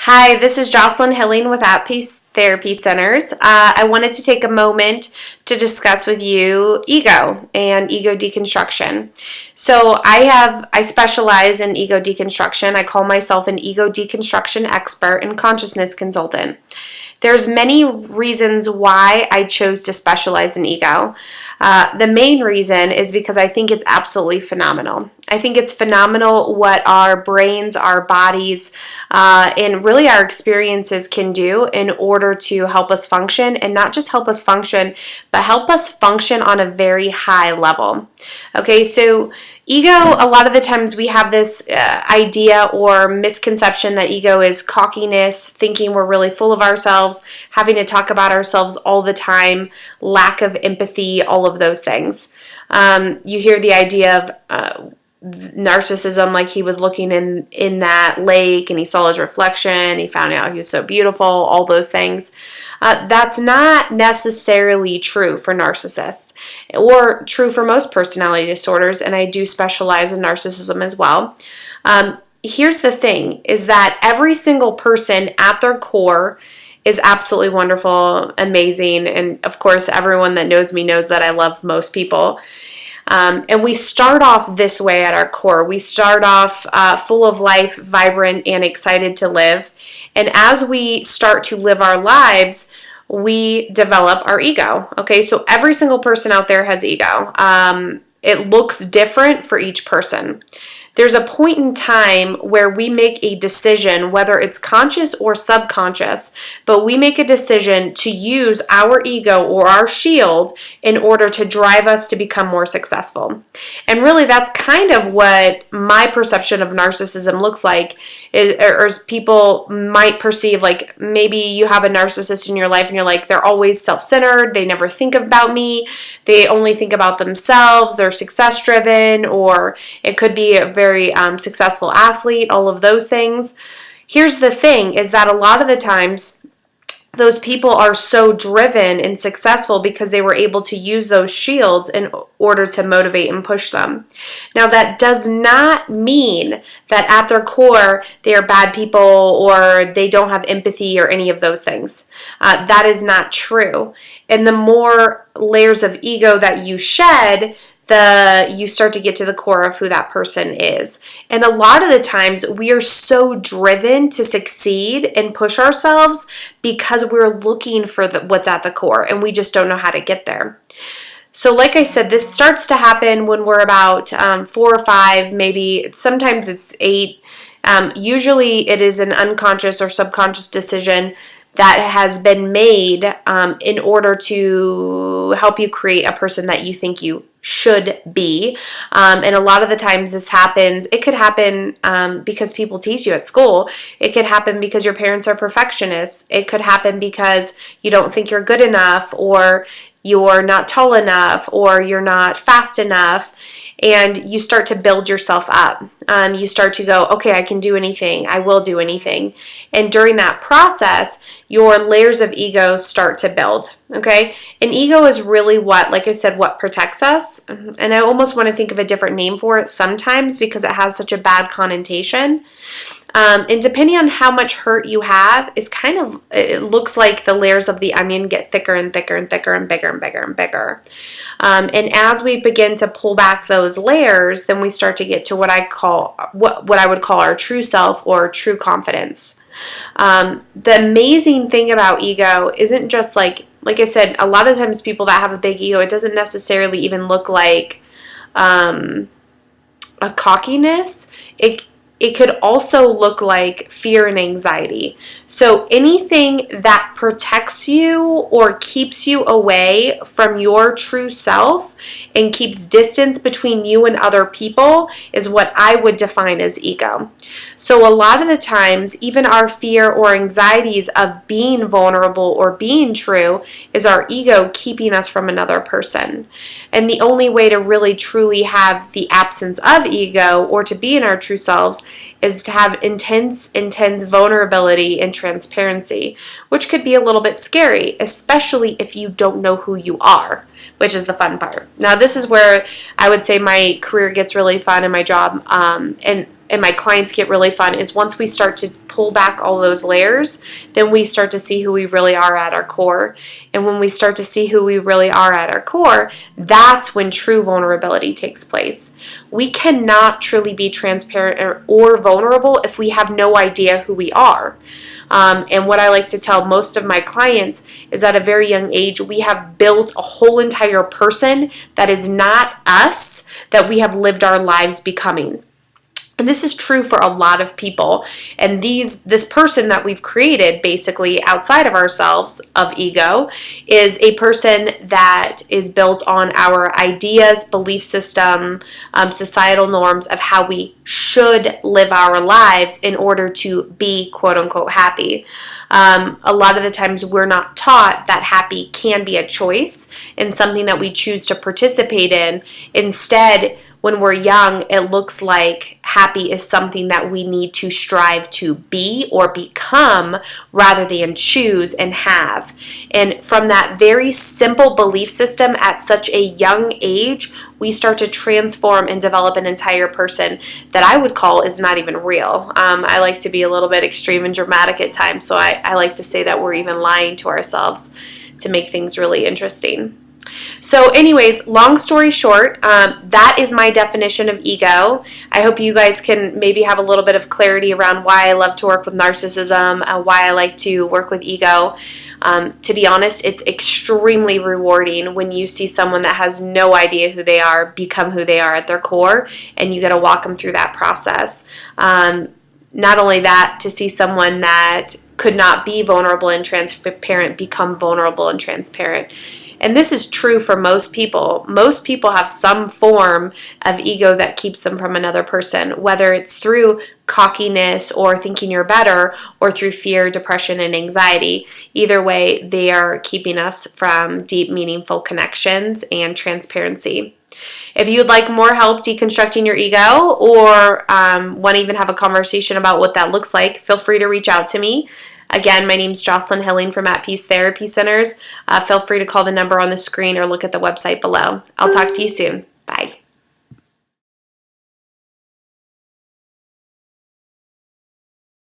Hi, this is Jocelyn Hilling with At Peace Therapy Centers. I wanted to take a moment to discuss with you ego and ego deconstruction. So I specialize in ego deconstruction. I call myself an ego deconstruction expert and consciousness consultant. There's many reasons why I chose to specialize in ego. The main reason is because I think it's absolutely phenomenal. I think it's phenomenal what our brains, our bodies, and really our experiences can do in order to help us function, and not just help us function, but help us function on a very high level. Okay, so ego, a lot of the times we have this idea or misconception that ego is cockiness, thinking we're really full of ourselves, having to talk about ourselves all the time, lack of empathy, all of those things. You hear the idea of narcissism, like he was looking in that lake and he saw his reflection, he found out he was so beautiful, all those things. That's not necessarily true for narcissists or true for most personality disorders, and I do specialize in narcissism as well. Here's the thing, is that every single person at their core is absolutely wonderful, amazing, and of course everyone that knows me knows that I love most people. And we start off this way at our core. We start off full of life, vibrant, and excited to live. And as we start to live our lives, we develop our ego. Okay, so every single person out there has ego. It looks different for each person. There's a point in time where we make a decision, whether it's conscious or subconscious, but we make a decision to use our ego or our shield in order to drive us to become more successful. And really, that's kind of what my perception of narcissism looks like, or people might perceive, like maybe you have a narcissist in your life and you're like, they're always self-centered, they never think about me, they only think about themselves, they're success-driven, or it could be a very successful athlete, all of those things. Here's the thing, is that a lot of the times those people are so driven and successful because they were able to use those shields in order to motivate and push them. Now, that does not mean that at their core they are bad people or they don't have empathy or any of those things. That is not true. And the more layers of ego that you shed, you start to get to the core of who that person is. And a lot of the times we are so driven to succeed and push ourselves because we're looking for what's at the core, and we just don't know how to get there. So like I said, this starts to happen when we're about 4 or 5, maybe sometimes it's 8. Usually it is an unconscious or subconscious decision that has been made in order to help you create a person that you think you should be. And a lot of the times this happens, it could happen because people tease you at school. It could happen because your parents are perfectionists. It could happen because you don't think you're good enough, or you're not tall enough, or you're not fast enough. And you start to build yourself up. You start to go, okay, I can do anything. I will do anything. And during that process, your layers of ego start to build, okay? And ego is really what, like I said, what protects us. And I almost want to think of a different name for it sometimes because it has such a bad connotation. And depending on how much hurt you have, it looks like the layers of the onion get thicker and thicker and thicker and bigger and bigger and bigger. And as we begin to pull back those layers, then we start to get to what I would call our true self or true confidence. The amazing thing about ego isn't just like I said, a lot of times people that have a big ego, it doesn't necessarily even look like a cockiness. It could also look like fear and anxiety. So anything that protects you or keeps you away from your true self and keeps distance between you and other people is what I would define as ego. So a lot of the times, even our fear or anxieties of being vulnerable or being true is our ego keeping us from another person. And the only way to really truly have the absence of ego or to be in our true selves is to have intense vulnerability and transparency, which could be a little bit scary, especially if you don't know who you are, which is the fun part. Now, this is where I would say my career gets really fun and my job, and and my clients get really fun is once we start to pull back all those layers, then we start to see who we really are at our core. And when we start to see who we really are at our core, that's when true vulnerability takes place. We cannot truly be transparent or vulnerable if we have no idea who we are. And what I like to tell most of my clients is at a very young age, we have built a whole entire person that is not us, that we have lived our lives becoming. And this is true for a lot of people. And this person that we've created basically outside of ourselves, of ego, is a person that is built on our ideas, belief system, societal norms of how we should live our lives in order to be quote unquote happy. A lot of the times we're not taught that happy can be a choice and something that we choose to participate in. Instead, when we're young, it looks like happy is something that we need to strive to be or become rather than choose and have. And from that very simple belief system at such a young age, we start to transform and develop an entire person that I would call is not even real. I like to be a little bit extreme and dramatic at times, so I like to say that we're even lying to ourselves to make things really interesting. So anyways, long story short, that is my definition of ego. I hope you guys can maybe have a little bit of clarity around why I love to work with narcissism, why I like to work with ego. To be honest, it's extremely rewarding when you see someone that has no idea who they are become who they are at their core, and you got to walk them through that process. Not only that, to see someone that could not be vulnerable and transparent become vulnerable and transparent. And this is true for most people. Most people have some form of ego that keeps them from another person, whether it's through cockiness or thinking you're better or through fear, depression, and anxiety. Either way, they are keeping us from deep, meaningful connections and transparency. If you'd like more help deconstructing your ego or want to even have a conversation about what that looks like, feel free to reach out to me. Again, my name's Jocelyn Hilling from At Peace Therapy Centers. Feel free to call the number on the screen or look at the website below. I'll talk to you soon.